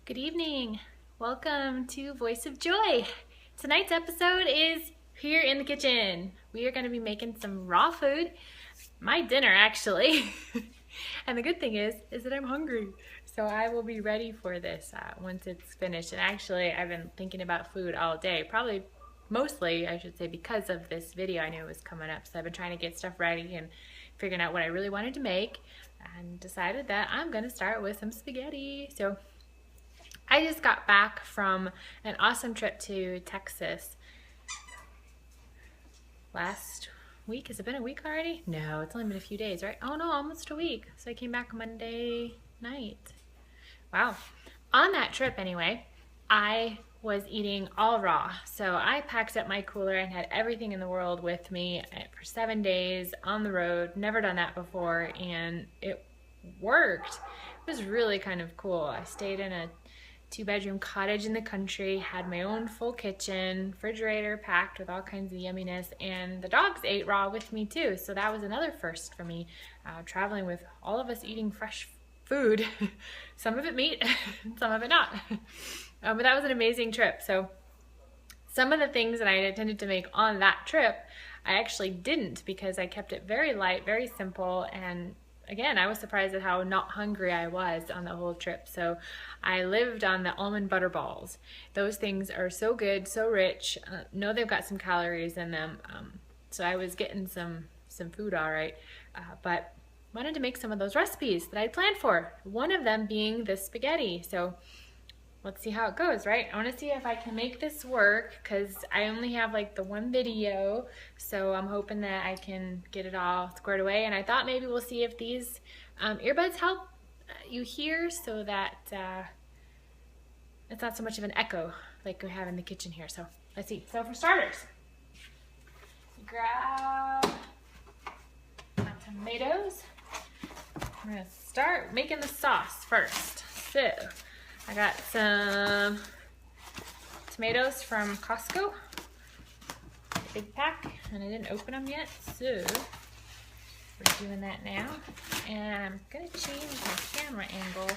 Good evening. Welcome to Voice of Joy. Tonight's episode is here in the kitchen. We are going to be making some raw food. My dinner, actually. And the good thing is that I'm hungry. So I will be ready for this once it's finished. And actually, I've been thinking about food all day. Probably, mostly, I should say, because of this video. I knew it was coming up. So I've been trying to get stuff ready and figuring out what I really wanted to make. And decided that I'm going to start with some spaghetti. So I just got back from an awesome trip to Texas last week. Has it been a week already? No, it's only been a few days, right? Oh no, almost a week. So I came back Monday night. Wow. On that trip anyway, I was eating all raw. So I packed up my cooler and had everything in the world with me for 7 days on the road. Never done that before, and it worked. It was really kind of cool. I stayed in a 2-bedroom cottage in the country, had my own full kitchen, refrigerator packed with all kinds of yumminess, and the dogs ate raw with me too. So that was another first for me, traveling with all of us eating fresh food, some of it meat, some of it not. But that was an amazing trip. So some of the things that I had intended to make on that trip, I actually didn't, because I kept it very light, very simple, and again, I was surprised at how not hungry I was on the whole trip. So I lived on the almond butter balls. Those things are so good, so rich. Know they've got some calories in them. So I was getting some food all right. But wanted to make some of those recipes that I'd planned for. One of them being this spaghetti. So let's see how it goes, right? I want to see if I can make this work, because I only have like the one video, so I'm hoping that I can get it all squared away. And I thought maybe we'll see if these earbuds help you hear, so that it's not so much of an echo like we have in the kitchen here. So let's see. So for starters, grab my tomatoes. I'm gonna start making the sauce first. So I got some tomatoes from Costco, a big pack, and I didn't open them yet, so we're doing that now. And I'm gonna change my camera angle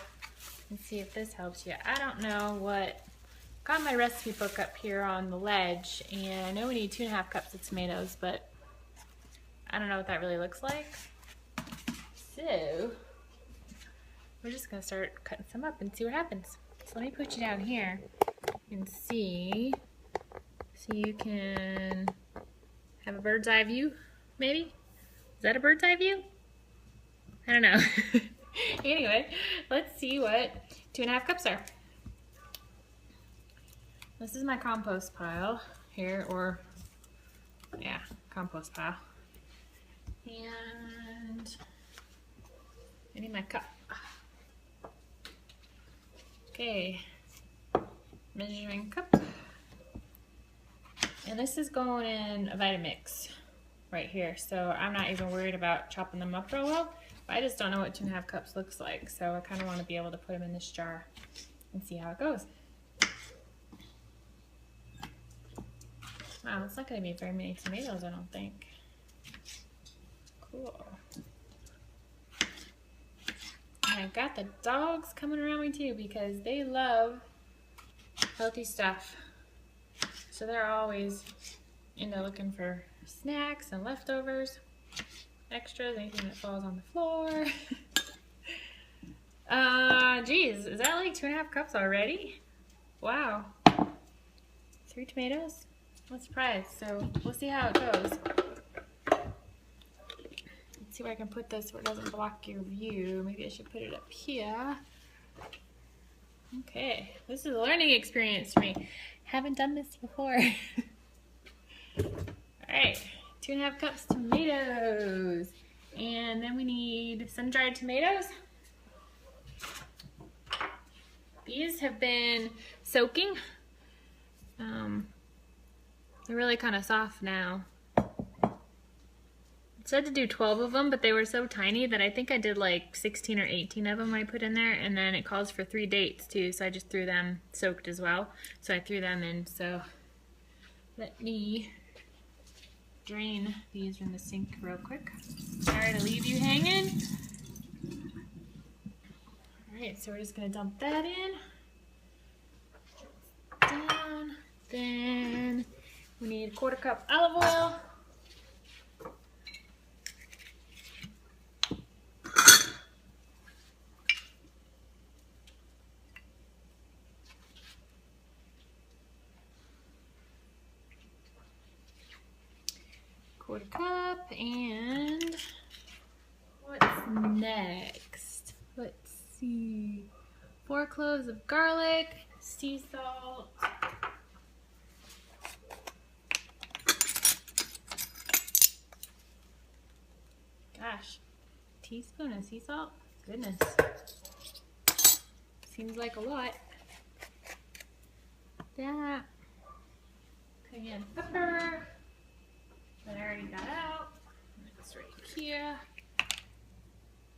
and see if this helps you. I don't know what, got my recipe book up here on the ledge, and I know we need 2.5 cups of tomatoes, but I don't know what that really looks like. So we're just gonna start cutting some up and see what happens. So let me put you down here and see, so you can have a bird's eye view, maybe? Is that a bird's eye view? I don't know. Anyway, let's see what 2.5 cups are. This is my compost pile here, or yeah, compost pile. And I need my cup. Okay, measuring cup. And this is going in a Vitamix right here, so I'm not even worried about chopping them up real well. But I just don't know what 2.5 cups looks like, so I kind of want to be able to put them in this jar and see how it goes. Wow, it's not going to be very many tomatoes, I don't think. Cool. I've got the dogs coming around me too, because they love healthy stuff. So they're always looking for snacks and leftovers, extras, anything that falls on the floor. Geez, is that like 2.5 cups already? Wow. 3 tomatoes? I'm surprised. So we'll see how it goes. See where I can put this so it doesn't block your view. Maybe I should put it up here. Okay, this is a learning experience for me. Haven't done this before. Alright, 2.5 cups tomatoes. And then we need sun-dried tomatoes. These have been soaking. They're really kind of soft now. Said to do 12 of them, but they were so tiny that I think I did like 16 or 18 of them I put in there, and then it calls for 3 dates too, so I just threw them soaked as well. So I threw them in. So let me drain these from the sink real quick. Sorry to leave you hanging. Alright, so we're just going to dump that in. Then we need a 1/4 cup olive oil. Quarter cup, and what's next? Let's see. 4 cloves of garlic, sea salt. Gosh, teaspoon of sea salt? Goodness. Seems like a lot. That. Cayenne pepper. That I already got out. It's right here.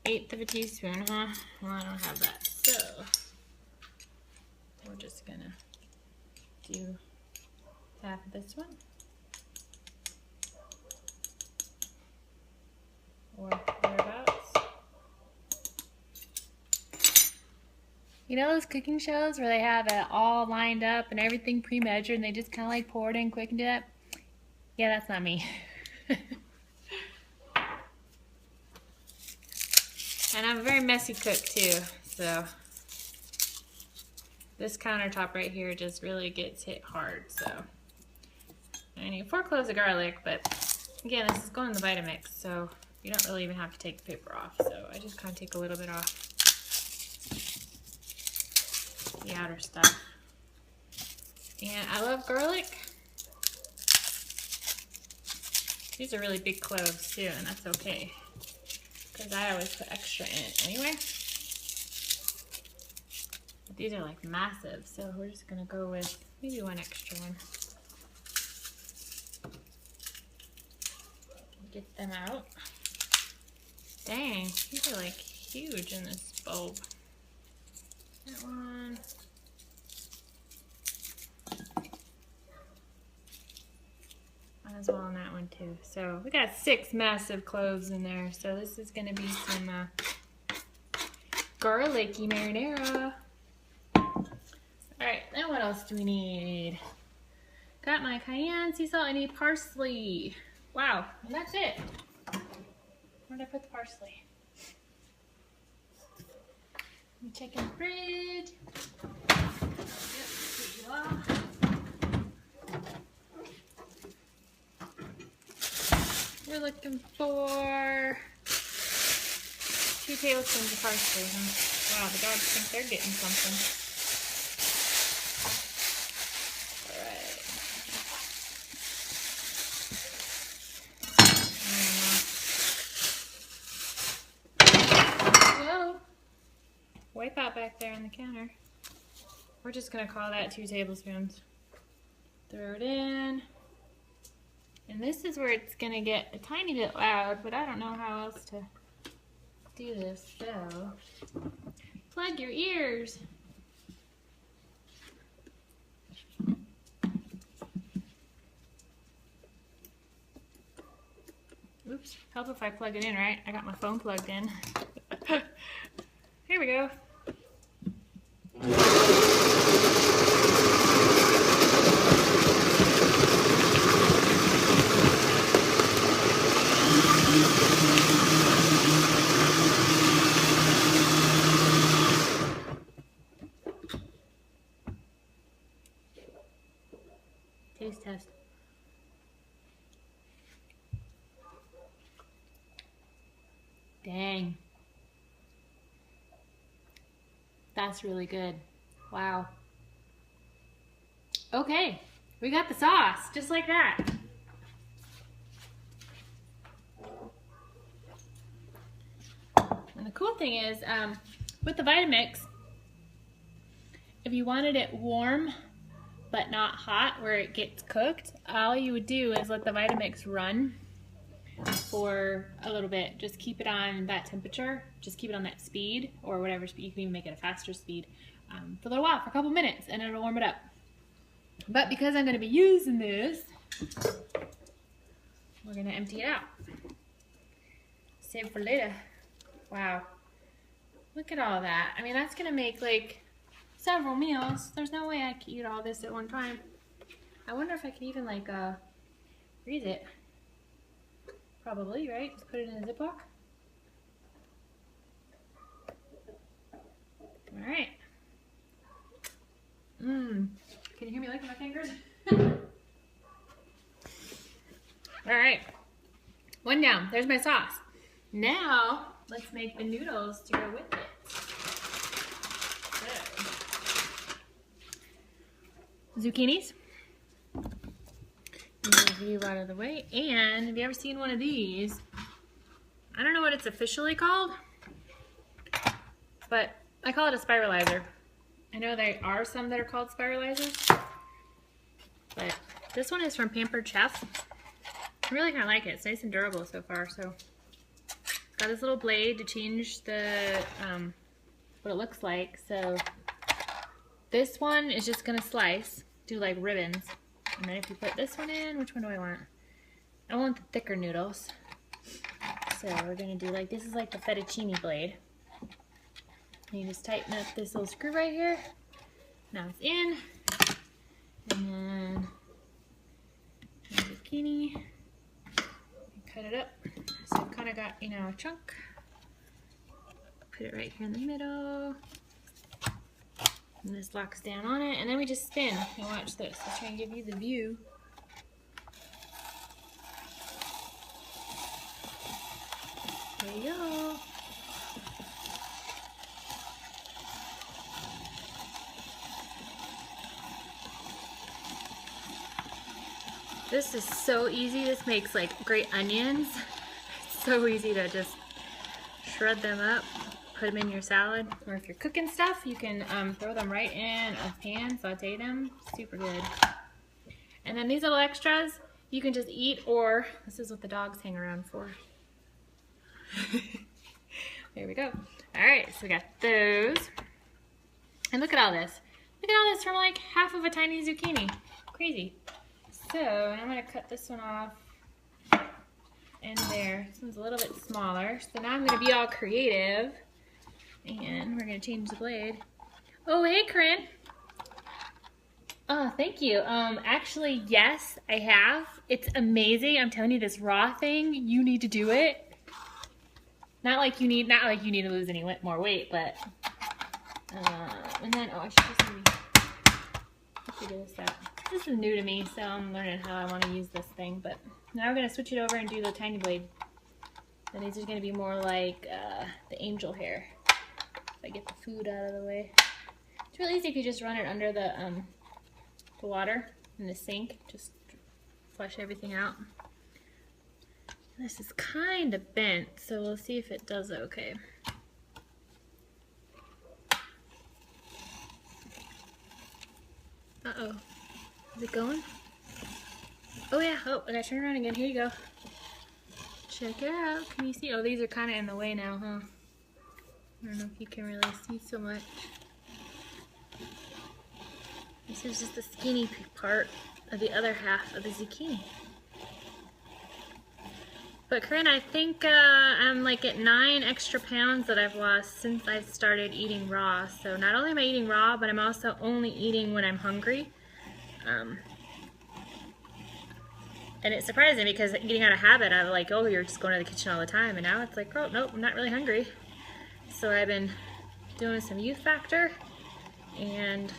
1/8 of a teaspoon, huh? Well, I don't have that, so we're just gonna do half of this one. Or thereabouts. You know those cooking shows where they have it all lined up and everything pre-measured and they just kind of like pour it in quick and do that? Yeah, that's not me. And I'm a very messy cook too, so this countertop right here just really gets hit hard. So I need 4 cloves of garlic, but again, this is going in the Vitamix, so you don't really even have to take the paper off. So I just kind of take a little bit off the outer stuff. And I love garlic. These are really big cloves too, and that's okay, because I always put extra in it anyway. But these are like massive, so we're just gonna go with maybe 1 extra one. Get them out. Dang, these are like huge in this bulb. That one. As well on that one too. So we got 6 massive cloves in there. So this is gonna be some garlicky marinara. Alright, then what else do we need? Got my cayenne, sea salt, I need parsley. Wow, and that's it. Where'd I put the parsley? Let me check in the fridge. Yep, here you are. We're looking for 2 tablespoons of parsley. Wow, the dogs think they're getting something. Alright. Whoa. Wipe out back there on the counter. We're just going to call that 2 tablespoons. Throw it in. And this is where it's going to get a tiny bit loud, but I don't know how else to do this, so plug your ears. Oops, help if I plug it in, right? I got my phone plugged in. Here we go. Taste test. Dang. That's really good. Wow. Okay, we got the sauce, just like that. And the cool thing is, with the Vitamix, if you wanted it warm but not hot where it gets cooked, all you would do is let the Vitamix run for a little bit. Just keep it on that temperature, just keep it on that speed or whatever speed. You can even make it a faster speed for a little while, for a couple minutes, and it'll warm it up. But because I'm going to be using this, we're going to empty it out. Save it for later. Wow. Look at all that. I mean, that's going to make like several meals. There's no way I can eat all this at one time. I wonder if I can even like freeze it. Probably, right? Just put it in a Ziploc. All right. Can you hear me licking my fingers? All right. One down. There's my sauce. Now, let's make the noodles to go with it. So, zucchinis. Move you out of the way. And have you ever seen one of these? I don't know what it's officially called, but I call it a spiralizer. I know there are some that are called spiralizers, but this one is from Pampered Chef. I really kind of like it. It's nice and durable so far. So it's got this little blade to change the what it looks like. So this one is just gonna slice, do like ribbons. And then if you put this one in, which one do I want? I want the thicker noodles. So we're gonna do like, this is like the fettuccine blade. And you just tighten up this little screw right here. Now it's in. And then the zucchini. Cut it up. So I've kind of got, you know, a chunk. Put it right here in the middle. And this locks down on it. And then we just spin. And watch this. I'll try and give you the view. There you go. This is so easy. This makes like great onions. It's so easy to just shred them up, put them in your salad. Or if you're cooking stuff, you can throw them right in a pan, saute them. Super good. And then these little extras, you can just eat, or this is what the dogs hang around for. There we go. All right, so we got those. And look at all this. Look at all this from like half of a tiny zucchini. Crazy. So I'm going to cut this one off in there. This one's a little bit smaller. So now I'm going to be all creative. And we're going to change the blade. Oh, hey, Corinne. Oh, thank you. Actually, yes, I have. It's amazing. I'm telling you, this raw thing, you need to do it. Not like you need to lose any more weight, but and then I should just maybe figure this out. This is new to me, so I'm learning how I want to use this thing. But now we're gonna switch it over and do the tiny blade. And these are gonna be more like the angel hair. If I get the food out of the way. It's really easy if you just run it under the water in the sink. Just flush everything out. This is kind of bent, so we'll see if it does okay. Uh-oh. Is it going? Oh yeah, oh, I gotta turn around again. Here you go. Check it out. Can you see? Oh, these are kind of in the way now, huh? I don't know if you can really see so much. This is just the skinny part of the other half of the zucchini. But Corinne, I think I'm like at 9 extra pounds that I've lost since I started eating raw. So not only am I eating raw, but I'm also only eating when I'm hungry. And it's surprising because getting out of habit, I'm like, oh, you're just going to the kitchen all the time. And now it's like, oh, nope, I'm not really hungry. So I've been doing some youth factor and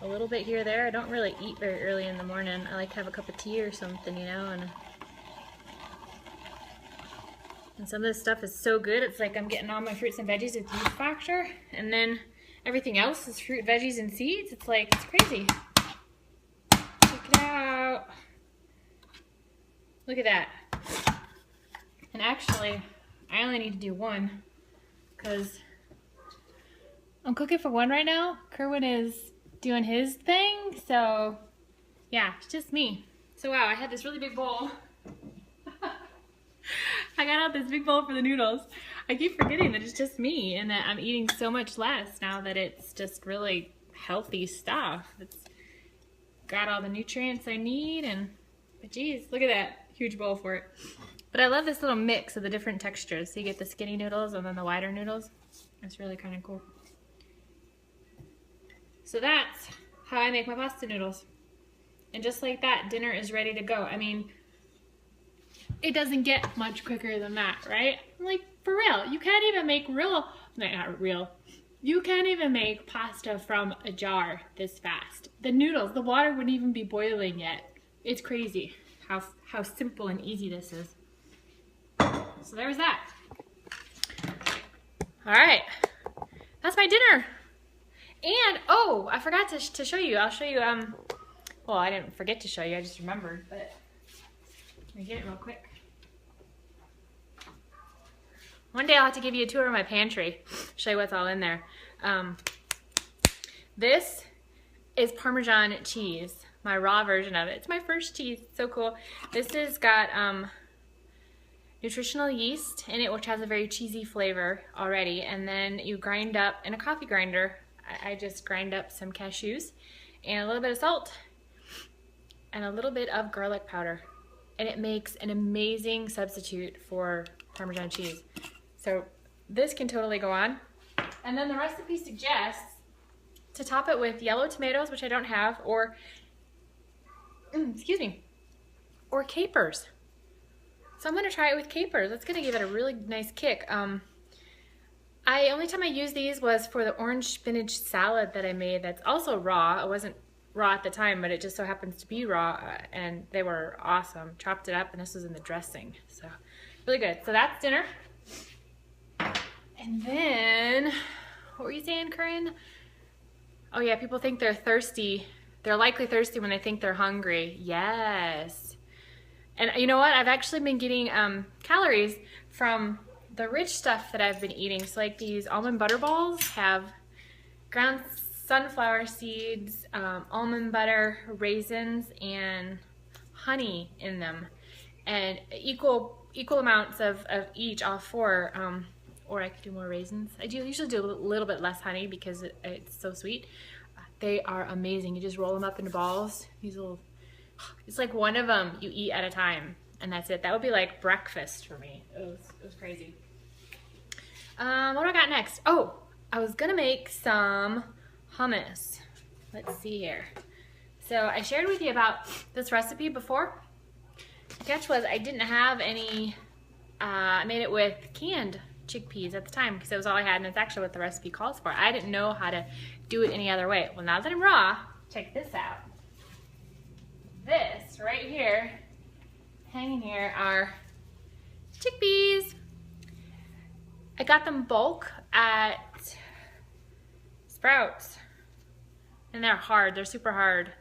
a little bit here or there. I don't really eat very early in the morning. I like to have a cup of tea or something, you know, and some of this stuff is so good. It's like I'm getting all my fruits and veggies with youth factor, and then everything else is fruit, veggies, and seeds. It's like, it's crazy. Check it out. Look at that. And actually, I only need to do one because I'm cooking for one right now. Kerwin is doing his thing, so yeah, it's just me. So wow, I had this really big bowl. I got out this big bowl for the noodles. I keep forgetting that it's just me and that I'm eating so much less now that it's just really healthy stuff. It's got all the nutrients I need, and but geez, look at that huge bowl for it. But I love this little mix of the different textures. So you get the skinny noodles and then the wider noodles. It's really kind of cool. So that's how I make my pasta noodles. And just like that, dinner is ready to go. I mean, it doesn't get much quicker than that, right? Like, for real, you can't even make not real. You can't even make pasta from a jar this fast. The noodles, the water wouldn't even be boiling yet. It's crazy how simple and easy this is. So there's that. All right, that's my dinner. And, oh, I forgot to show you. I'll show you, well, I didn't forget to show you, I just remembered, but let me get it real quick. One day I'll have to give you a tour of my pantry, show you what's all in there. This is Parmesan cheese, my raw version of it. It's my first cheese, it's so cool. This has got nutritional yeast in it, which has a very cheesy flavor already, and then you grind up in a coffee grinder. I just grind up some cashews and a little bit of salt and a little bit of garlic powder, and it makes an amazing substitute for Parmesan cheese. So this can totally go on. And then the recipe suggests to top it with yellow tomatoes, which I don't have, or excuse me, or capers. So I'm gonna try it with capers. That's gonna give it a really nice kick. Only time I used these was for the orange spinach salad that I made that's also raw. It wasn't raw at the time, but it just so happens to be raw, and they were awesome. Chopped it up, and this was in the dressing, so really good. So that's dinner. And then, what were you saying, Corinne? Oh yeah, people think they're thirsty. They're likely thirsty when they think they're hungry. Yes. And you know what? I've actually been getting calories from the rich stuff that I've been eating. So like these almond butter balls have ground sunflower seeds, almond butter, raisins, and honey in them. And equal amounts of each, all four. Or I could do more raisins. I usually do a little bit less honey because it's so sweet. They are amazing. You just roll them up into balls. These little, it's like one of them you eat at a time, and that's it. That would be like breakfast for me. It was crazy. What do I got next? Oh, I was gonna make some hummus. Let's see here. So I shared with you about this recipe before. The catch was I didn't have any, I made it with canned chickpeas at the time because it was all I had, and it's actually what the recipe calls for. I didn't know how to do it any other way. Well, now that I'm raw, check this out. This right here, hanging here, are chickpeas. I got them bulk at Sprouts, and they're hard. They're super hard.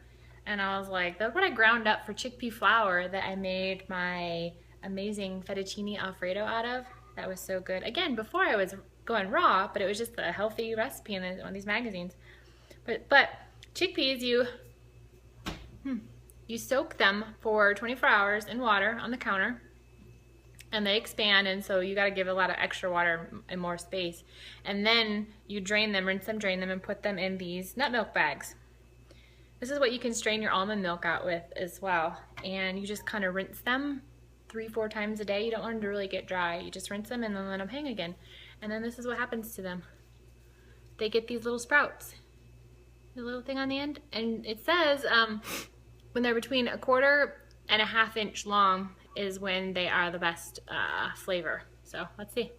And I was like, that's what I ground up for chickpea flour that I made my amazing fettuccine alfredo out of. That was so good. Again, before I was going raw, but it was just a healthy recipe in one of these magazines. But chickpeas, you soak them for 24 hours in water on the counter, and they expand, and so you got to give a lot of extra water and more space. And then you drain them, rinse them, drain them, and put them in these nut milk bags. This is what you can strain your almond milk out with as well. And you just kind of rinse them 3-4 times a day. You don't want them to really get dry. You just rinse them and then let them hang again. And then this is what happens to them. They get these little sprouts. The little thing on the end. And it says when they're between 1/4 and 1/2 inch long is when they are the best flavor. So let's see.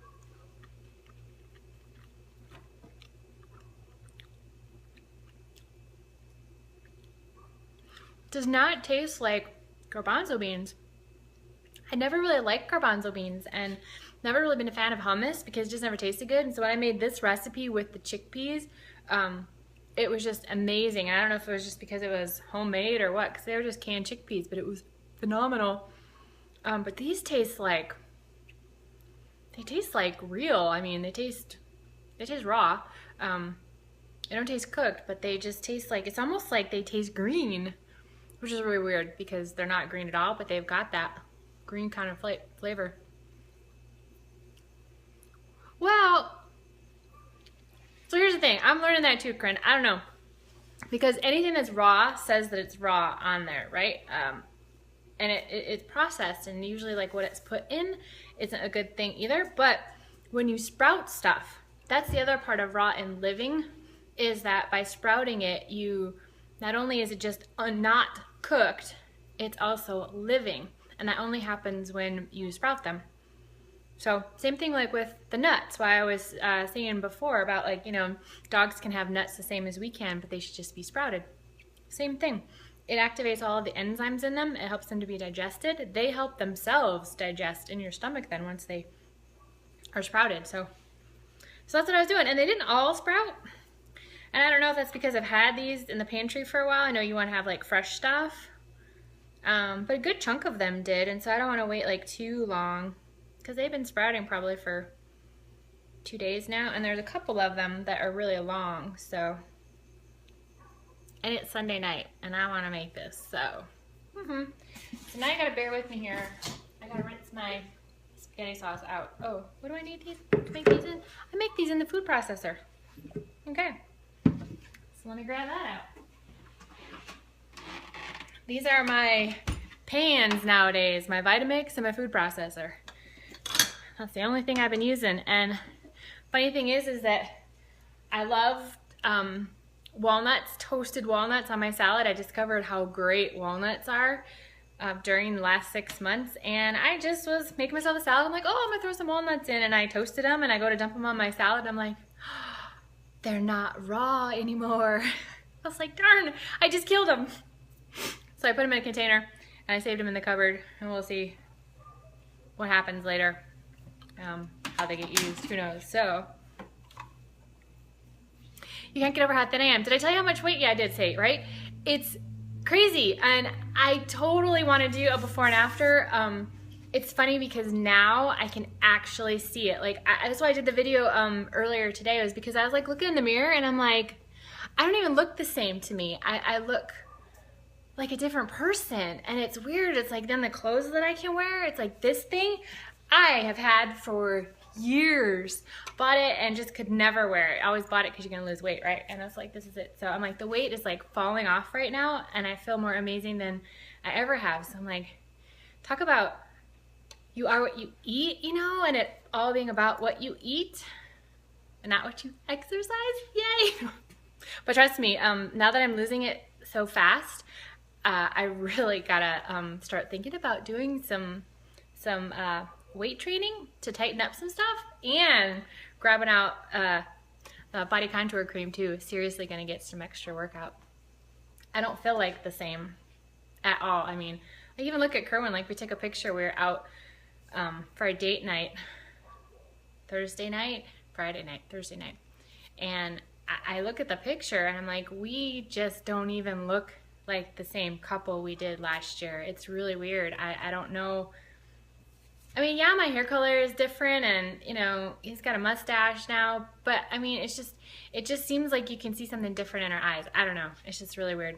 Does not taste like garbanzo beans. I never really liked garbanzo beans and never really been a fan of hummus because it just never tasted good. And so when I made this recipe with the chickpeas, it was just amazing. And I don't know if it was just because it was homemade or what, because they were just canned chickpeas, but it was phenomenal. But these taste like, real. I mean, they taste raw. They don't taste cooked, but they just taste like, it's almost like they taste green, which is really weird because they're not green at all, but they've got that green kind of flavor. Well, so here's the thing. I'm learning that too, Corinne. I don't know. Because anything that's raw says that it's raw on there, right? And it's processed, and usually like what it's put in isn't a good thing either. But when you sprout stuff, that's the other part of raw and living, is that by sprouting it, you, not only is it just not cooked, it's also living. And that only happens when you sprout them. So same thing like with the nuts. Why I was saying before about like, you know, dogs can have nuts the same as we can, but they should just be sprouted. Same thing. It activates all of the enzymes in them. It helps them to be digested. They help themselves digest in your stomach then once they are sprouted. So that's what I was doing. And they didn't all sprout. And I don't know if that's because I've had these in the pantry for a while. I know you want to have like fresh stuff. But a good chunk of them did. And so I don't want to wait like too long because they've been sprouting probably for 2 days now. And there's a couple of them that are really long. So, and it's Sunday night and I want to make this. So, so now you got to bear with me here. I got to rinse my spaghetti sauce out. Oh, what do I need these to make these in? I make these in the food processor. Okay. So let me grab that out. These are my pans nowadays, my Vitamix and my food processor. That's the only thing I've been using. And funny thing is that I love walnuts, toasted walnuts on my salad. I discovered how great walnuts are during the last 6 months. And I just was making myself a salad. I'm like, oh, I'm gonna throw some walnuts in. And I toasted them and I go to dump them on my salad. I'm like, they're not raw anymore. I was like, darn, I just killed them. So I put them in a container and I saved them in the cupboard and we'll see what happens later, how they get used, who knows. So, you can't get over how thin I am. Did I tell you how much weight? Yeah, I did say, right? It's crazy and I totally want to do a before and after. It's funny because now I can actually see it. Like, that's why I did the video earlier today, was because I was like looking in the mirror and I'm like, I don't even look the same to me. I look like a different person and it's weird. It's like then the clothes that I can wear, it's like this thing I have had for years. Bought it and just could never wear it. I always bought it because you're gonna lose weight, right? And I was like, this is it. So I'm like, the weight is like falling off right now and I feel more amazing than I ever have. So I'm like, talk about you are what you eat, you know, and it all being about what you eat and not what you exercise. Yay! But trust me, now that I'm losing it so fast, I really gotta start thinking about doing some weight training to tighten up some stuff and grabbing out the body contour cream too. Seriously gonna get some extra workout. I don't feel like the same at all. I mean, I even look at Kerwin, like we took a picture, we were out for a date night, Thursday night, Friday night, Thursday night. And I look at the picture and I'm like, we just don't even look like the same couple we did last year. It's really weird. I don't know. I mean, yeah, my hair color is different and, you know, he's got a mustache now, but I mean, it just seems like you can see something different in our eyes. I don't know. It's just really weird.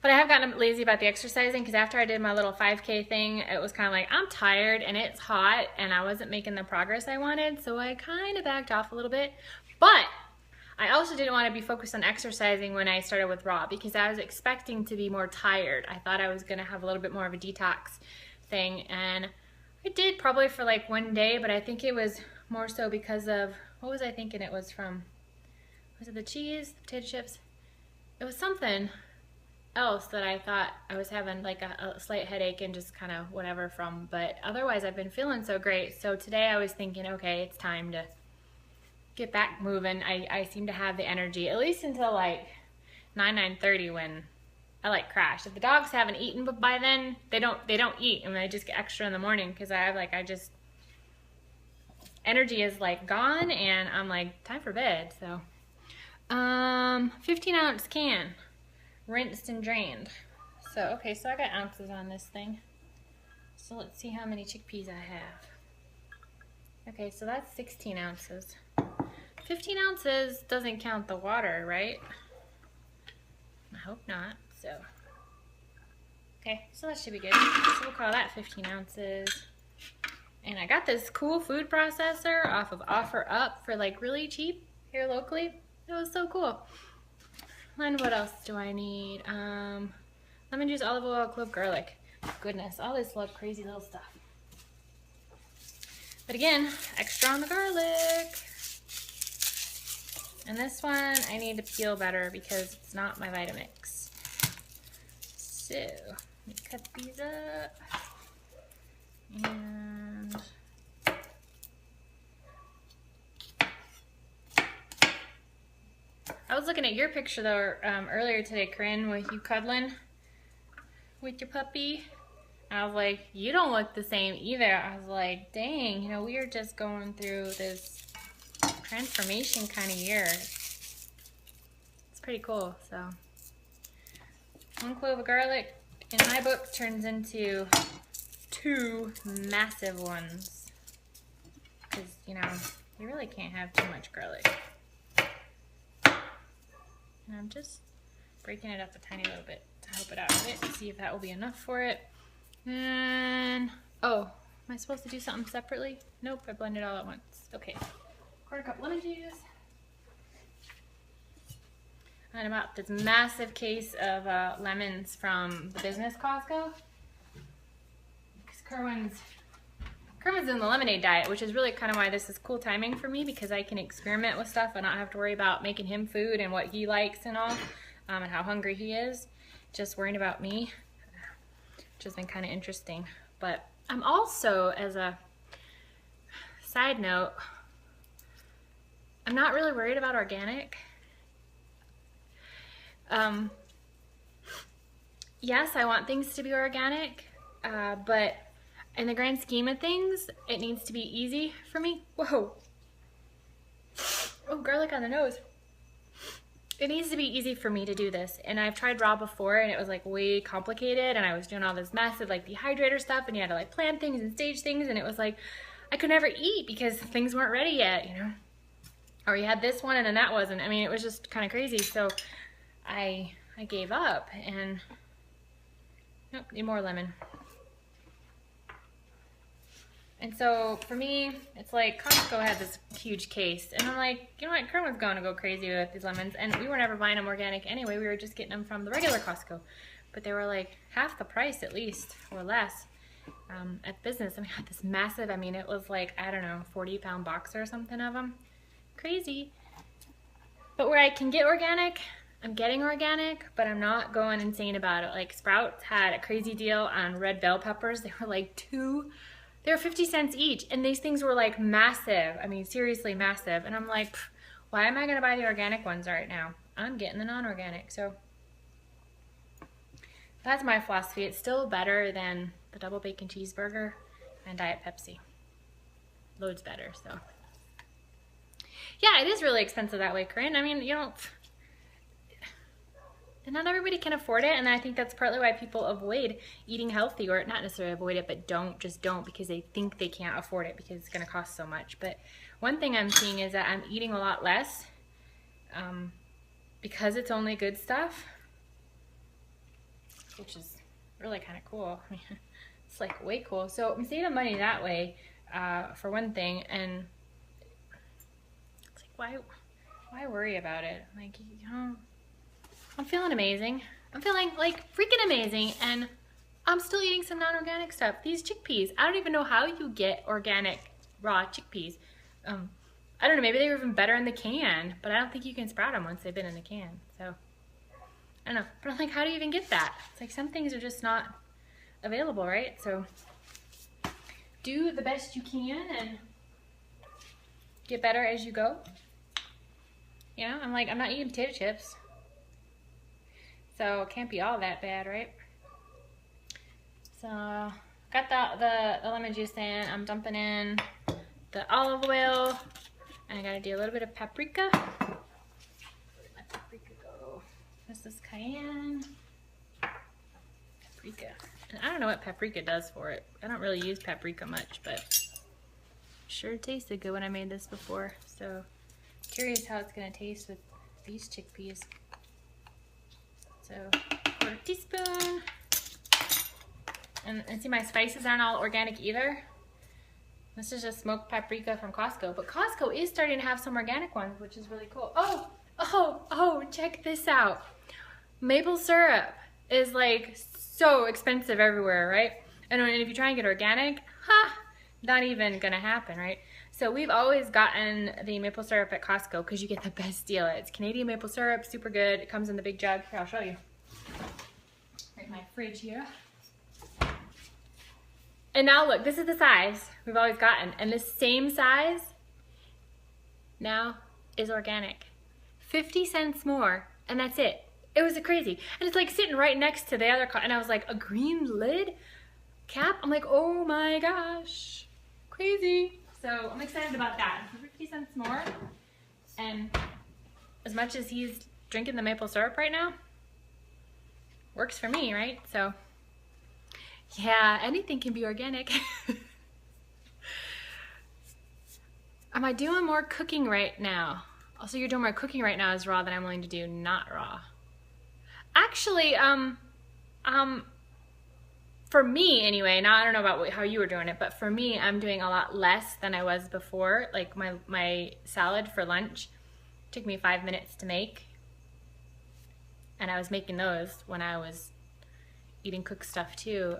But I have gotten lazy about the exercising because after I did my little 5K thing, it was kind of like, I'm tired and it's hot and I wasn't making the progress I wanted, so I kind of backed off a little bit. But I also didn't want to be focused on exercising when I started with raw because I was expecting to be more tired. I thought I was going to have a little bit more of a detox thing, and I did probably for like 1 day, but I think it was more so because of, what was I thinking it was from? Was it the cheese, the potato chips? It was something else that I thought I was having like a slight headache and just kind of whatever from, but otherwise I've been feeling so great. So today I was thinking, okay, it's time to get back moving. I seem to have the energy, at least until like 9:30 when I like crash. If the dogs haven't eaten but by then, they don't eat, and I just get extra in the morning because energy is like gone and I'm like, time for bed. So 15-ounce can, rinsed and drained. So okay, so I got ounces on this thing. So let's see how many chickpeas I have. Okay, so that's 16 ounces. 15 ounces doesn't count the water, right? I hope not. So, okay, so that should be good. So we'll call that 15 ounces. And I got this cool food processor off of OfferUp for like really cheap here locally. It was so cool. And what else do I need? Lemon juice, olive oil, clove garlic. Goodness, all this crazy little stuff. But again, extra on the garlic. And this one I need to peel better because it's not my Vitamix. So, let me cut these up. And I was looking at your picture though earlier today, Corinne, with you cuddling with your puppy. I was like, you don't look the same either. I was like, dang, you know, we are just going through this transformation kind of year. It's pretty cool. So 1 clove of garlic in my book turns into 2 massive ones, because you know you really can't have too much garlic. And I'm just breaking it up a tiny little bit to help it out a bit to see if that will be enough for it. And oh, am I supposed to do something separately? Nope, I blended it all at once. Okay, 1/4 cup lemon juice. And about this massive case of lemons from the business Costco. Because Kerwin's in the lemonade diet, which is really kind of why this is cool timing for me, because I can experiment with stuff and not have to worry about making him food and what he likes and all, and how hungry he is. Just worrying about me, which has been kind of interesting. But I'm also, as a side note, I'm not really worried about organic. Yes, I want things to be organic, but in the grand scheme of things, it needs to be easy for me. Whoa. Oh, garlic on the nose. It needs to be easy for me to do this. And I've tried raw before and it was like way complicated, and I was doing all this massive like dehydrator stuff, and you had to like plan things and stage things, and it was like I could never eat because things weren't ready yet, you know. Or you had this one and then that wasn't. I mean, it was just kind of crazy. So I gave up, and nope, need more lemon. And so for me, it's like Costco had this huge case, and I'm like, you know what, Kerwin's going to go crazy with these lemons, and we were never buying them organic anyway. We were just getting them from the regular Costco, but they were like half the price at least, or less, at business. I mean, I had this massive, I mean, it was like, I don't know, 40-pound box or something of them. Crazy. But where I can get organic, I'm getting organic, but I'm not going insane about it. Like Sprouts had a crazy deal on red bell peppers. They were like they were 50 cents each, and these things were like massive. I mean, seriously massive. And I'm like, why am I gonna buy the organic ones right now? I'm getting the non-organic. So that's my philosophy. It's still better than the double bacon cheeseburger and Diet Pepsi. Loads better, so. Yeah, it is really expensive that way, Corinne. I mean, you know, not everybody can afford it, and I think that's partly why people avoid eating healthy, or not necessarily avoid it, but just don't, because they think they can't afford it because it's going to cost so much. But one thing I'm seeing is that I'm eating a lot less because it's only good stuff, which is really kind of cool. I mean, it's like way cool. So I'm saving money that way, for one thing, and it's like, why worry about it? Like, you know, I'm feeling amazing. I'm feeling like freaking amazing, and I'm still eating some non-organic stuff. These chickpeas, I don't even know how you get organic raw chickpeas. I don't know, maybe they were even better in the can, but I don't think you can sprout them once they've been in the can. So I don't know, but I'm like, how do you even get that? It's like some things are just not available, right? So do the best you can and get better as you go. You know, I'm like, I'm not eating potato chips, so it can't be all that bad, right? So got the lemon juice in. I'm dumping in the olive oil, and I gotta do a little bit of paprika. Where'd my paprika go? This is cayenne. Paprika. And I don't know what paprika does for it. I don't really use paprika much, but sure tasted good when I made this before. So curious how it's gonna taste with these chickpeas. So 1/4 teaspoon. And see, my spices aren't all organic either. This is just smoked paprika from Costco. But Costco is starting to have some organic ones, which is really cool. Oh, check this out. Maple syrup is like so expensive everywhere, right? And if you try and get organic, not even gonna happen, right? So we've always gotten the maple syrup at Costco because you get the best deal. It's Canadian maple syrup, super good. It comes in the big jug. Here, I'll show you. Right, my fridge here. And now look, this is the size we've always gotten. And this same size now is organic. 50 cents more, and that's it. It was crazy. And it's like sitting right next to the other car. And I was like, a green lid cap? I'm like, oh my gosh, crazy. So I'm excited about that. 50 cents more. And as much as he's drinking the maple syrup right now, works for me, right? So yeah, anything can be organic. Am I doing more cooking right now? Also, you're doing more cooking right now as raw than I'm willing to do not raw. Actually, for me anyway, now I don't know about how you were doing it, but for me, I'm doing a lot less than I was before. Like my salad for lunch took me 5 minutes to make. And I was making those when I was eating cooked stuff too.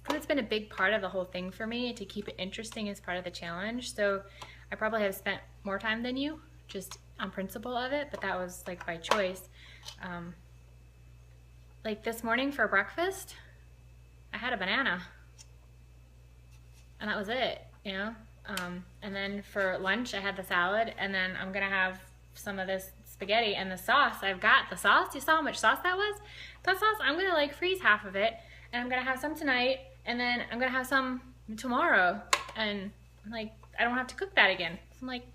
It's been a big part of the whole thing for me to keep it interesting as part of the challenge. So I probably have spent more time than you just on principle of it, but that was like by choice. Like this morning for breakfast, I had a banana and that was it, you know? And then for lunch I had the salad, and then I'm gonna have some of this spaghetti and the sauce. I've got the sauce. You saw how much sauce that was? That sauce, I'm gonna like freeze half of it, and I'm gonna have some tonight, and then I'm gonna have some tomorrow, and like I don't have to cook that again. So I'm like,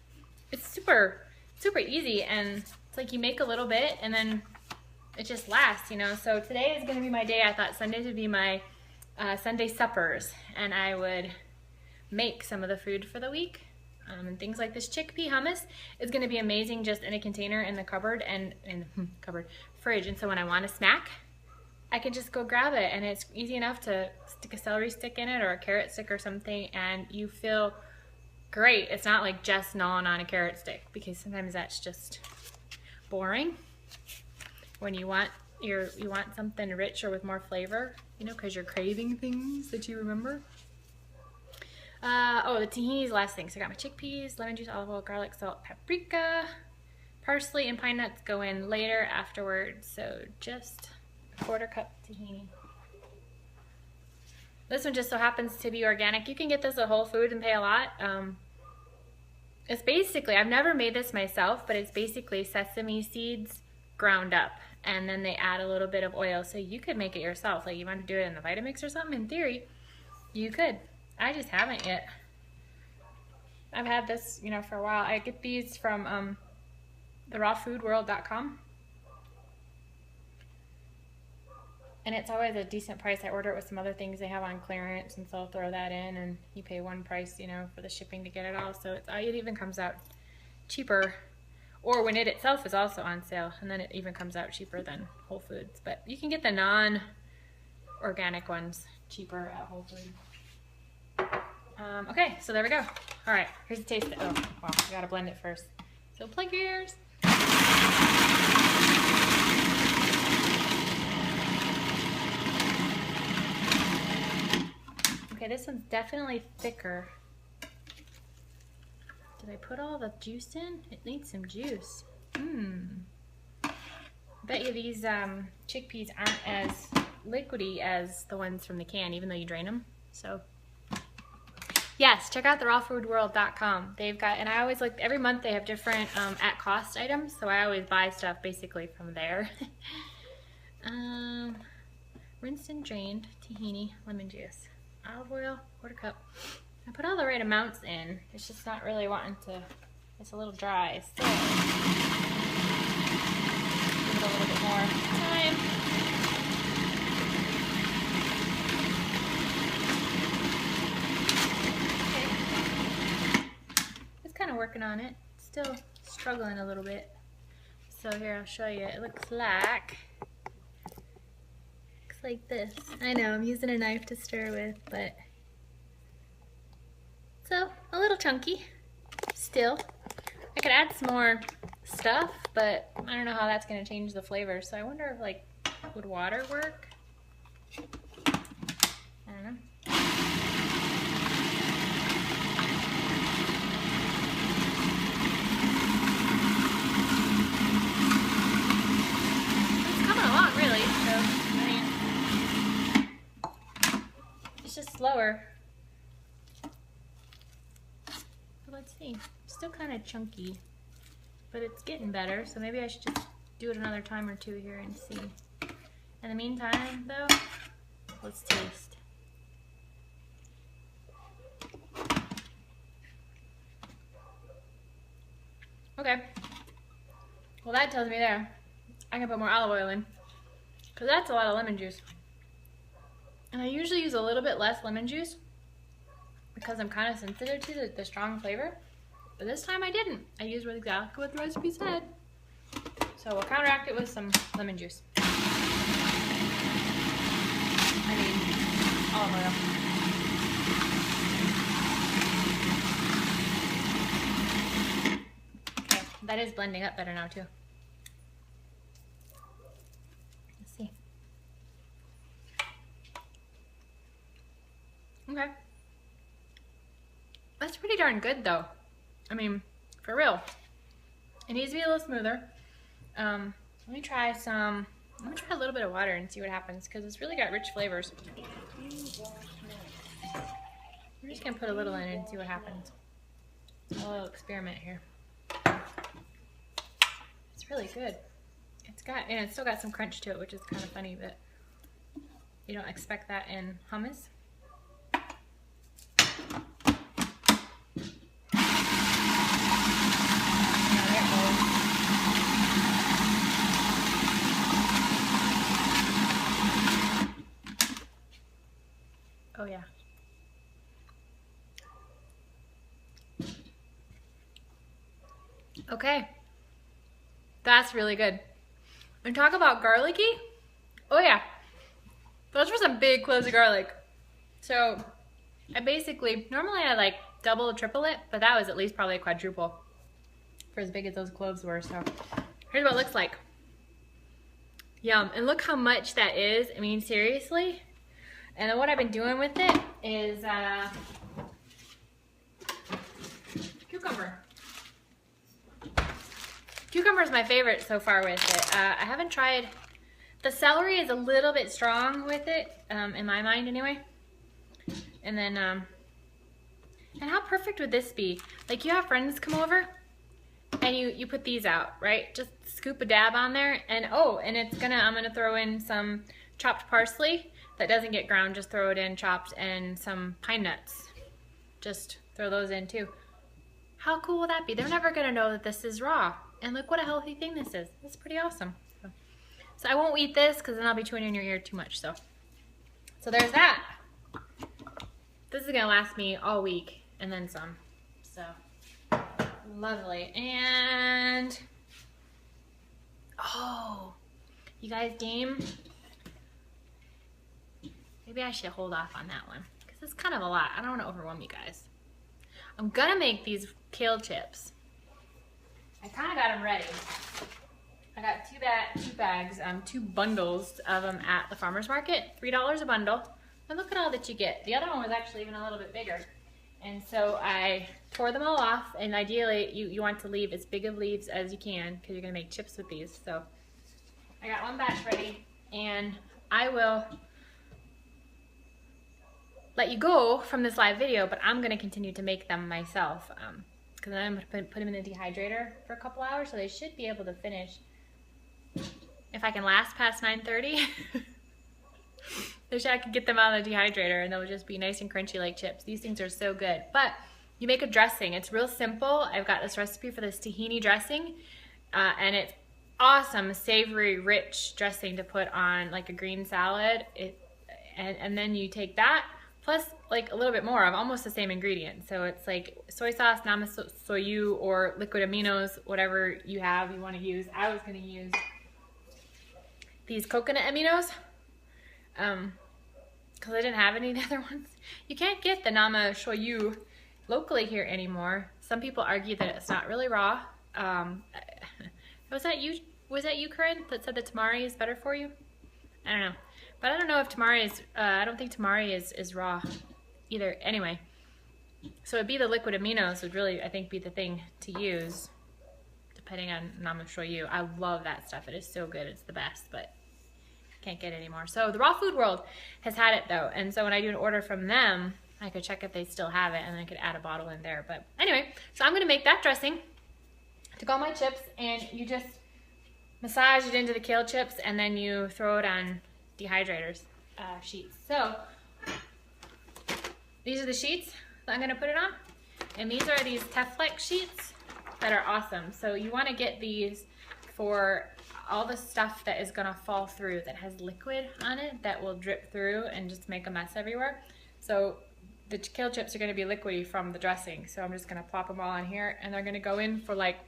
it's super easy, and it's like you make a little bit and then it just lasts, you know. So today is gonna be my day. I thought Sundays would be my Sunday suppers, and I would make some of the food for the week. And things like this chickpea hummus is going to be amazing just in a container in the cupboard and fridge. And so when I want a snack, I can just go grab it, and it's easy enough to stick a celery stick in it or a carrot stick or something, and you feel great. It's not like just gnawing on a carrot stick, because sometimes that's just boring when you want something rich or with more flavor, you know, because you're craving things that you remember. Oh, the tahini's last thing. So I got my chickpeas, lemon juice, olive oil, garlic, salt, paprika, parsley, and pine nuts go in later afterwards. So just a 1/4 cup tahini. This one just so happens to be organic. You can get this at Whole Foods and pay a lot. It's basically, I've never made this myself, but it's basically sesame seeds ground up, and then they add a little bit of oil. So you could make it yourself. Like you want to do it in the Vitamix or something, in theory, you could. I just haven't yet. I've had this, you know, for a while. I get these from therawfoodworld.com. And it's always a decent price. I order it with some other things they have on clearance, and so I'll throw that in, and you pay one price, you know, for the shipping to get it all. So it even comes out cheaper, or when it itself is also on sale, and then it even comes out cheaper than Whole Foods. But you can get the non-organic ones cheaper at Whole Foods. Okay, so there we go. All right, here's the taste. Oh, wow, I gotta blend it first. So plug your ears. Okay, this one's definitely thicker. Did I put all the juice in? It needs some juice. I bet you these chickpeas aren't as liquidy as the ones from the can, even though you drain them. So yes, check out therawfoodworld.com. They've got, and I always like, every month they have different at cost items, so I always buy stuff basically from there. Rinsed and drained tahini, lemon juice, olive oil, 1/4 cup. I put all the right amounts in. It's just not really wanting to, it's a little dry still. Give it a little bit more time. Working on it, still struggling a little bit. So here, I'll show you. It looks like this. I know I'm using a knife to stir with, but so a little chunky still. I could add some more stuff, but I don't know how that's going to change the flavor. So I wonder if, like, would water work? I don't know. It's coming along, really. So slower. But let's see. Still kind of chunky, but it's getting better. So maybe I should just do it another time or two here and see. In the meantime, though, let's taste. Okay. Well, that tells me there I can put more olive oil in, because that's a lot of lemon juice. And I usually use a little bit less lemon juice because I'm kind of sensitive to the strong flavor. But this time I didn't. I used exactly what the recipe said. So we'll counteract it with some lemon juice. I mean, olive oil. Okay, that is blending up better now too. Let's see. Okay. That's pretty darn good though. I mean, for real. It needs to be a little smoother. Let me try a little bit of water and see what happens, because it's really got rich flavors. We're just gonna put a little in and see what happens. A little experiment here. It's really good. And it's still got some crunch to it, which is kind of funny, but you don't expect that in hummus. Oh yeah. Okay. That's really good. And talk about garlicky. Oh yeah. Those were some big cloves of garlic. So I normally I like double or triple it, but that was at least probably a quadruple for as big as those cloves were. So here's what it looks like. Yum. And look how much that is. I mean, seriously. And then what I've been doing with it is cucumber. Cucumber is my favorite so far with it. I haven't tried, the celery is a little bit strong with it, in my mind anyway. And then, and how perfect would this be? Like, you have friends come over and you put these out, right? Just scoop a dab on there, and I'm gonna throw in some chopped parsley that doesn't get ground, just throw it in chopped, and some pine nuts. Just throw those in too. How cool will that be? They're never gonna know that this is raw. And look what a healthy thing this is. It's pretty awesome. So I won't eat this because then I'll be chewing in your ear too much. So there's that. This is gonna last me all week and then some. So lovely. And oh, you guys game? Maybe I should hold off on that one because it's kind of a lot. I don't want to overwhelm you guys. I'm gonna make these kale chips. I kind of got them ready. I got two bundles of them at the farmer's market, $3 a bundle. And look at all that you get. The other one was actually even a little bit bigger. And so I tore them all off, and ideally you want to leave as big of leaves as you can because you're gonna make chips with these. So I got one batch ready, and I will let you go from this live video, but I'm gonna continue to make them myself because I'm gonna put them in the dehydrator for a couple hours, so they should be able to finish. If I can last past 9:30, I could get them out of the dehydrator and they'll just be nice and crunchy like chips. These things are so good. But you make a dressing. It's real simple. I've got this recipe for this tahini dressing, and it's awesome, savory, rich dressing to put on like a green salad. And then you take that plus like a little bit more of almost the same ingredients. So it's like soy sauce, namasoyu, or liquid aminos, whatever you want to use. I was going to use these coconut aminos because I didn't have any of the other ones. You can't get the namasoyu locally here anymore. Some people argue that it's not really raw. Was that you, Corinne, that said that tamari is better for you? I don't know. But I don't know if tamari is, I don't think tamari is raw either. Anyway, so it'd be the liquid aminos would really, I think, be the thing to use, depending on namashoyu. I love that stuff. It is so good. It's the best, but can't get it anymore. So the Raw Food World has had it though. And so when I do an order from them, I could check if they still have it and then I could add a bottle in there. But anyway, so I'm gonna make that dressing. Took all my chips and you just massage it into the kale chips and then you throw it on dehydrators sheets. So these are the sheets that I'm gonna put it on. And these are these Teflex sheets that are awesome. So you wanna get these for all the stuff that is gonna fall through that has liquid on it that will drip through and just make a mess everywhere. So the kale chips are gonna be liquidy from the dressing. So I'm just gonna plop them all on here and they're gonna go in for like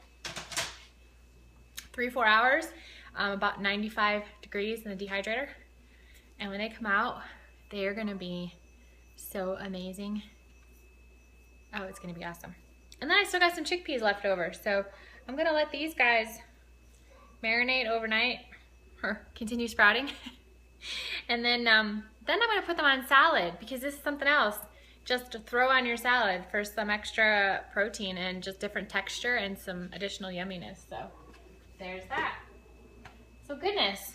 3-4 hours, about 95 degrees in the dehydrator. And when they come out, they are gonna be so amazing. Oh, it's gonna be awesome. And then I still got some chickpeas left over. So I'm gonna let these guys marinate overnight or continue sprouting. And then I'm gonna put them on salad because this is something else. Just to throw on your salad for some extra protein and just different texture and some additional yumminess. So there's that. So goodness.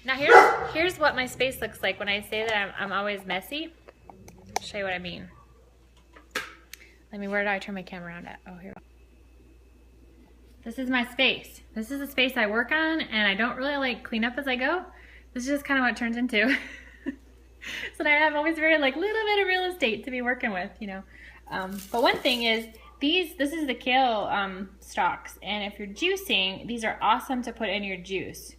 Now here's what my space looks like when I say that I'm always messy. I'll show you what I mean. Where do I turn my camera around at? Oh, here. This is my space. This is the space I work on and I don't really like clean up as I go. This is just kind of what it turns into. So I have always very like little bit of real estate to be working with, you know. But one thing is this is the kale stalks, and if you're juicing, these are awesome to put in your juice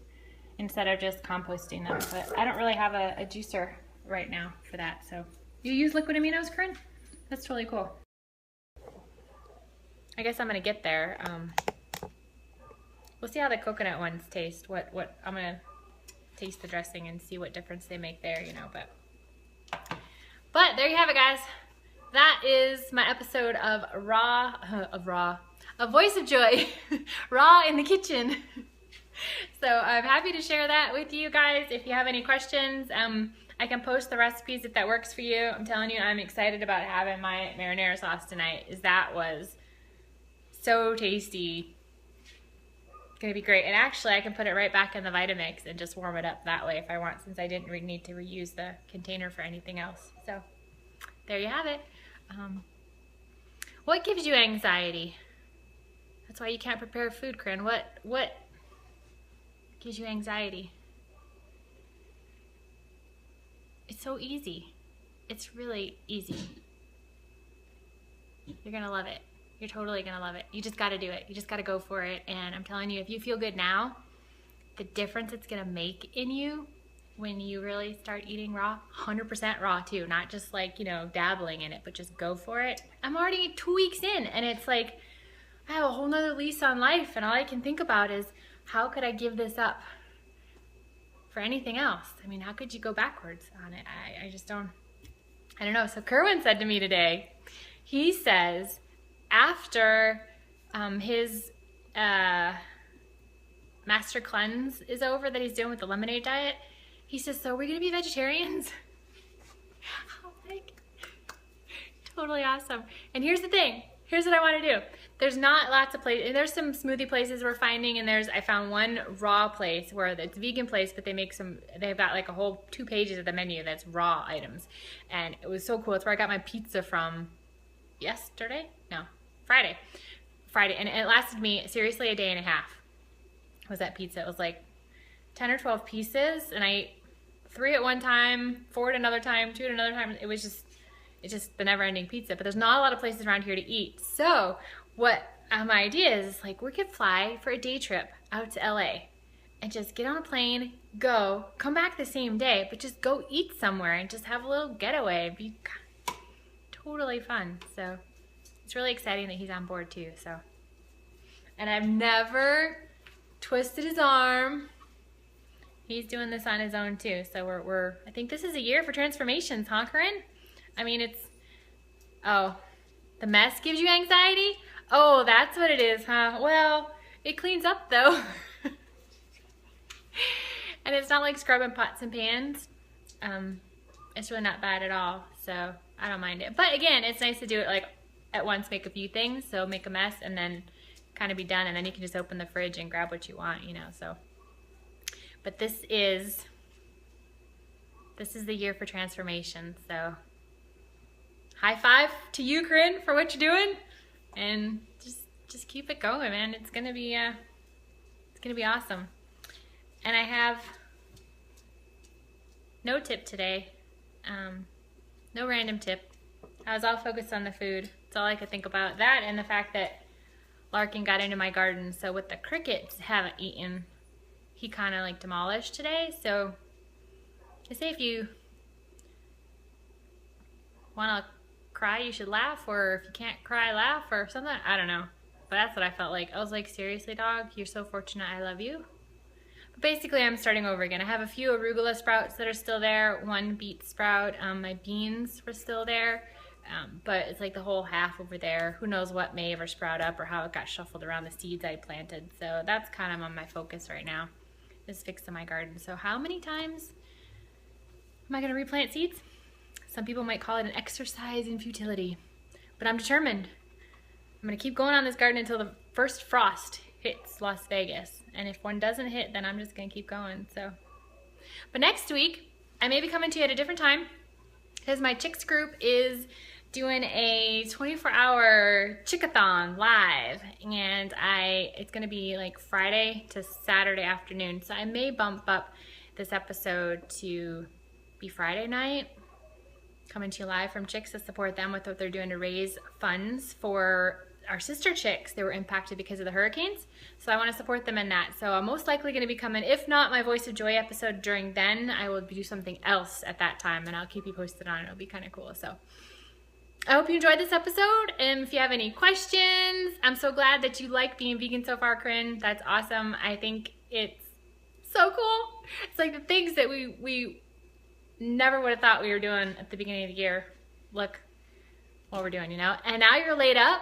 instead of just composting them. But I don't really have a juicer right now for that. So you use liquid aminos, Corinne? That's totally cool. I guess I'm gonna get there. We'll see how the coconut ones taste. What I'm gonna taste the dressing and see what difference they make there, you know. But there you have it, guys. That is my episode of Voice of Joy, Raw in the Kitchen. So I'm happy to share that with you guys. If you have any questions, I can post the recipes if that works for you. I'm telling you, I'm excited about having my marinara sauce tonight. That was so tasty. Gonna be great. And actually I can put it right back in the Vitamix and just warm it up that way if I want, since I didn't need to reuse the container for anything else. So there you have it. What gives you anxiety? That's why you can't prepare food, Corinne. What gives you anxiety? It's so easy. It's really easy. You're gonna love it. You're totally gonna love it. You just gotta do it. You just gotta go for it. And I'm telling you, if you feel good now, the difference it's gonna make in you when you really start eating raw, 100% raw too, not just like, you know, dabbling in it, but just go for it. I'm already 2 weeks in and it's like, I have a whole nother lease on life and all I can think about is, how could I give this up for anything else? I mean, how could you go backwards on it? I just don't, I don't know. So Kerwin said to me today, he says, after his master cleanse is over that he's doing with the lemonade diet, he says, so are we gonna be vegetarians? I'm like, totally awesome. And here's the thing, here's what I wanna do. There's not lots of places, there's some smoothie places we're finding, and I found one raw place where it's a vegan place, but they've got like a whole 2 pages of the menu that's raw items. And it was so cool. It's where I got my pizza from yesterday? No, Friday. And it lasted me seriously a day and a half. Was that pizza? It was like 10 or 12 pieces, and I ate 3 at one time, 4 at another time, 2 at another time. It's just the never-ending pizza. But there's not a lot of places around here to eat. So what my idea is like, we could fly for a day trip out to LA and just get on a plane, go, come back the same day, but just go eat somewhere and just have a little getaway. It'd be totally fun. So it's really exciting that he's on board too. So, and I've never twisted his arm. He's doing this on his own too. So I think this is a year for transformations, huh, Corinne? I mean, oh, the mess gives you anxiety? Oh, that's what it is, huh? Well, it cleans up though. And it's not like scrubbing pots and pans. It's really not bad at all. So I don't mind it. But again, it's nice to do it like at once, make a few things. So make a mess and then kind of be done. And then you can just open the fridge and grab what you want, you know, so. But this is the year for transformation. So high five to you, Corinne, for what you're doing, and just keep it going, man. It's gonna be awesome. And I have no tip today, no random tip. I was all focused on the food. That's all I could think about. That and the fact that Larkin got into my garden. So what the crickets haven't eaten, he kind of like demolished today. So I say if you want to cry, you should laugh, or if you can't cry, laugh, or something. I don't know. But that's what I felt like. I was like, seriously, dog, you're so fortunate. I love you. But basically, I'm starting over again. I have a few arugula sprouts that are still there, one beet sprout. My beans were still there. But it's like the whole half over there. Who knows what may ever sprout up or how it got shuffled around the seeds I planted. So that's kind of on my focus right now, is fixing my garden. So how many times am I going to replant seeds? Some people might call it an exercise in futility, but I'm determined. I'm going to keep going on this garden until the first frost hits Las Vegas. And if one doesn't hit, then I'm just going to keep going. So, but next week, I may be coming to you at a different time because my chicks group is doing a 24-hour chickathon live, and it's going to be like Friday to Saturday afternoon. So I may bump up this episode to be Friday night, coming to you live from Chicks to support them with what they're doing to raise funds for our sister chicks that were impacted because of the hurricanes. So I want to support them in that. So I'm most likely going to be coming, if not my Voice of Joy episode during then, I will do something else at that time, and I'll keep you posted on it. It'll be kind of cool. So I hope you enjoyed this episode, and if you have any questions, I'm so glad that you like being vegan so far, Corinne. That's awesome. I think it's so cool. It's like the things that we never would have thought we were doing at the beginning of the year. Look what we're doing, you know? And now you're laid up.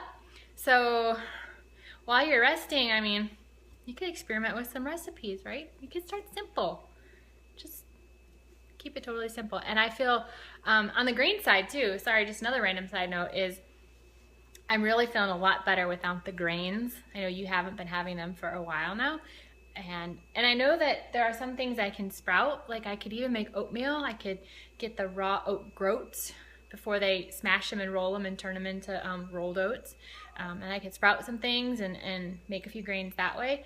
So while you're resting, I mean, you could experiment with some recipes, right? You could start simple. Just keep it totally simple. And I feel on the grain side too, sorry, just another random side note is I'm really feeling a lot better without the grains. I know you haven't been having them for a while now. And I know that there are some things I can sprout. Like I could even make oatmeal. I could get the raw oat groats before they smash them and roll them and turn them into rolled oats. And I could sprout some things and make a few grains that way.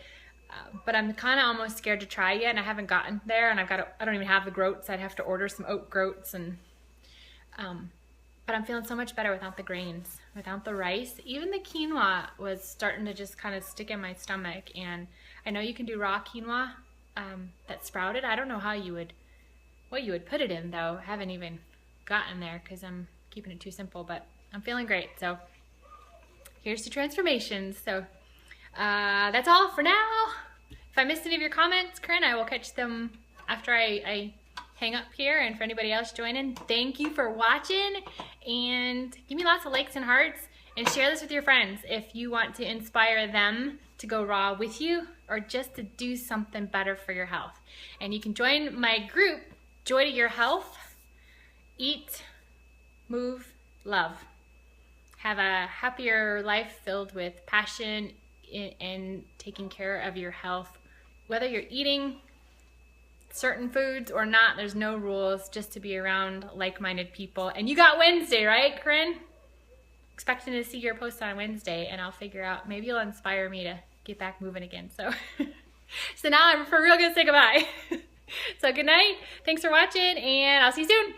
But I'm kind of almost scared to try yet, and I haven't gotten there, and I don't even have the groats. I'd have to order some oat groats, and but I'm feeling so much better without the grains, without the rice. Even the quinoa was starting to just kind of stick in my stomach, and I know you can do raw quinoa that's sprouted. I don't know what you would put it in though. I haven't even gotten there because I'm keeping it too simple, but I'm feeling great. So here's to transformations. So that's all for now. If I missed any of your comments, Corinne, I will catch them after I hang up here. And for anybody else joining, thank you for watching, and give me lots of likes and hearts, and share this with your friends if you want to inspire them to go raw with you or just to do something better for your health. And you can join my group, Joy to Your Health. Eat, move, love. Have a happier life filled with passion and taking care of your health. Whether you're eating certain foods or not, there's no rules, just to be around like-minded people. And you got Wednesday, right, Corinne? Expecting to see your post on Wednesday, and I'll figure out, maybe you'll inspire me to get back moving again. So, so now I'm for real gonna say goodbye. So good night. Thanks for watching, and I'll see you soon.